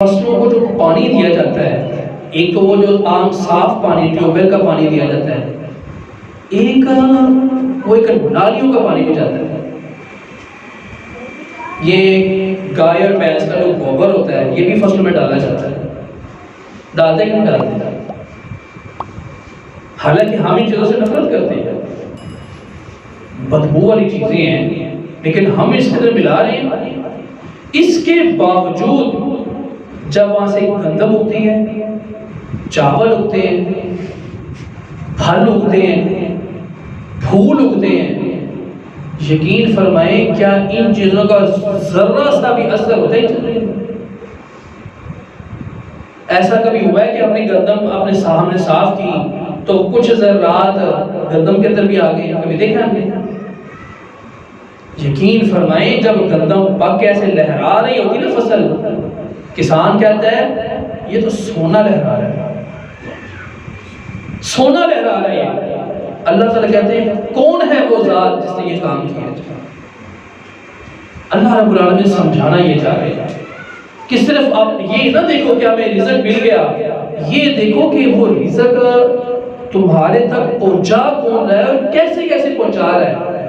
فصلوں کو جو پانی دیا جاتا ہے، ایک تو وہ جو عام صاف پانی ٹیوب ویل کا پانی دیا جاتا ہے، ایک نالیوں کا پانی بھی جاتا ہے۔ یہ گائے اور بھینس کا جو گوبر ہوتا ہے یہ بھی فصلوں میں ڈالا جاتا ہے۔ ڈالتے کہ نہیں ڈالتے؟ حالانکہ ہم ان چیزوں سے نفرت کرتے ہیں، بدبو والی چیزیں ہیں، لیکن ہم اس قدر ملا رہے ہیں۔ اس کے باوجود جب وہاں سے گندم اگتی ہے، چاول اگتے ہیں، پھل اگتے ہیں، پھول اگتے ہیں، یقین فرمائیں کیا ان چیزوں کا ذرہ سا بھی اثر ہوتا ہے؟ ایسا کبھی ہوا ہے کہ ہم نے گندم اپنے سامنے صاف کی تو کچھ ذرات گندم کے اندر بھی آ گئے؟ کبھی دیکھا ہم نے؟ یقین فرمائیں جب گندم پک کے ایسے لہرا رہی ہوتی نا فصل، کسان کہتا ہے یہ تو سونا لہرا رہا ہے، سونا لہرا رہا ہے۔ اللہ تعالیٰ کہتے ہیں کون ہے وہ ذات جس نے یہ کام کیا؟ اللہ رب العالمین سمجھانا یہ چاہ رہے ہیں کہ صرف آپ یہ نہ دیکھو کہ ہمیں رزق مل گیا، یہ دیکھو کہ وہ رزق تمہارے تک پہنچا کون رہا ہے اور کیسے کیسے پہنچا رہا ہے۔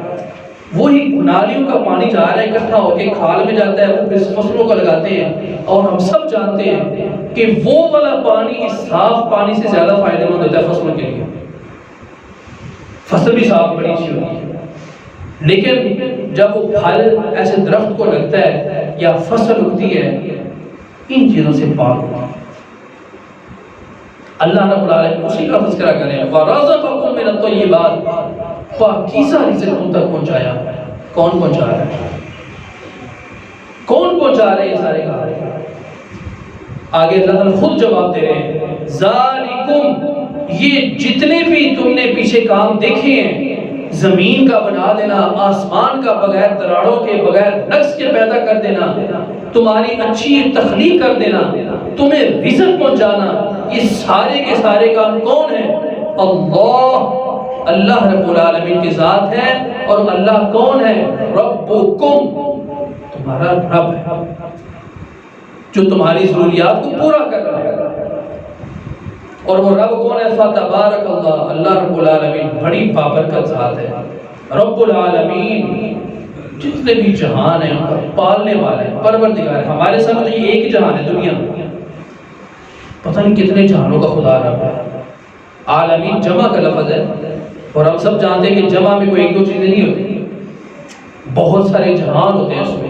وہی نالیوں کا پانی جا رہا ہے، اکٹھا ہو کے کھال میں جاتا ہے، وہ فصلوں کو لگاتے ہیں، اور ہم سب جانتے ہیں کہ وہ والا پانی اس صاف پانی سے زیادہ فائدہ مند ہوتا ہے فصلوں کے لیے۔ فصل بھی صاف بڑی اچھی ہوتی ہے، لیکن جب وہ پھل ایسے درخت کو لگتا ہے یا فصل اگتی ہے، ان چیزوں سے پاک ہوتا ہے۔ اللہ رب العالمین اسی کا تذکرہ کریں، وَرَزَقَكُم مِّنَ الطَّيِّبَاتِ، پاکیزہ رزق تم تک پہنچایا۔ کون پہنچا رہا ہے؟ کون پہنچا رہے ہیں؟ سارے کام آگے اللہ تعالیٰ خود جواب دے رہے ہیں، ذالکم، یہ جتنے بھی تم نے پیچھے کام دیکھے ہیں، زمین کا بنا دینا، آسمان کا بغیر تراڑوں کے بغیر نقص کے پیدا کر دینا، تمہاری اچھی تخلیق کر دینا، تمہیں رزق پہنچانا، یہ سارے کے سارے کام کون ہیں؟ اللہ رب العالمین کی ذات ہے۔ اور اللہ کون ہے؟ ربکم، تمہارا رب ہے جو تمہاری ضروریات کو پورا کر رہا ہے۔ اور وہ رب کون ہے؟ فتبارک اللہ، اللہ رب العالمین بڑی بابرکت ذات ہے۔ رب العالمین جتنے بھی جہان ہیں ان کا پالنے والا ہے، پروردگار ہے۔ ہمارے ساتھ تو یہ ایک ہی جہان ہے دنیا میں، پتہ نہیں کتنے جہانوں کا خدا رب ہے۔ عالمین جمع کا لفظ ہے، اور ہم سب جانتے ہیں کہ جمع میں کوئی ایک دو چیزیں نہیں ہوتی، بہت سارے جہان ہوتے ہیں اس میں۔